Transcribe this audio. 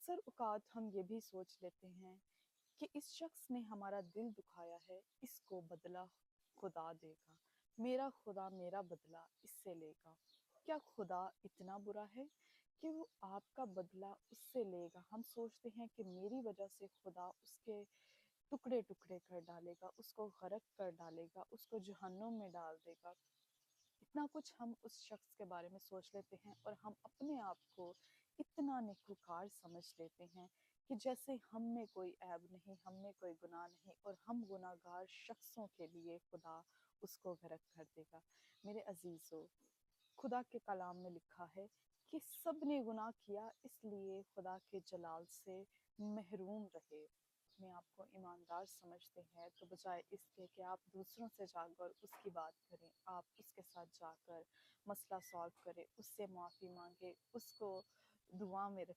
اکثر اوقات ہم یہ بھی سوچ لیتے ہیں کہ اس شخص نے ہمارا دل دکھایا ہے، اس کو بدلہ خدا دے گا، میرا خدا میرا بدلہ اس سے لے گا۔ کیا خدا اتنا برا ہے کہ وہ آپ کا بدلہ اس سے لے گا؟ ہم سوچتے ہیں کہ میری وجہ سے خدا اس کے ٹکڑے ٹکڑے کر ڈالے گا، اس کو غرق کر ڈالے گا، اس کو جہنم میں ڈال دے گا۔ اتنا کچھ ہم اس شخص کے بارے میں سوچ لیتے ہیں، اور ہم اپنے آپ کو اتنا نیکوکار سمجھ لیتے ہیں کہ جیسے ہم میں کوئی عیب نہیں، ہم میں کوئی گناہ نہیں، اور ہم گناہ گار شخصوں کے لیے خدا اس کو غرق کر دے گا۔ میرے عزیزو، خدا کے کلام میں لکھا ہے کہ سب نے گناہ کیا، اس لیے خدا کے جلال سے محروم رہے۔ اپنے آپ کو ایماندار سمجھتے ہیں تو بجائے اس کے کہ آپ دوسروں سے جا کر اس کی بات کریں، آپ اس کے ساتھ جا کر مسئلہ سالو کریں، اس سے معافی مانگیں، اس کو دعا میں رکھیں۔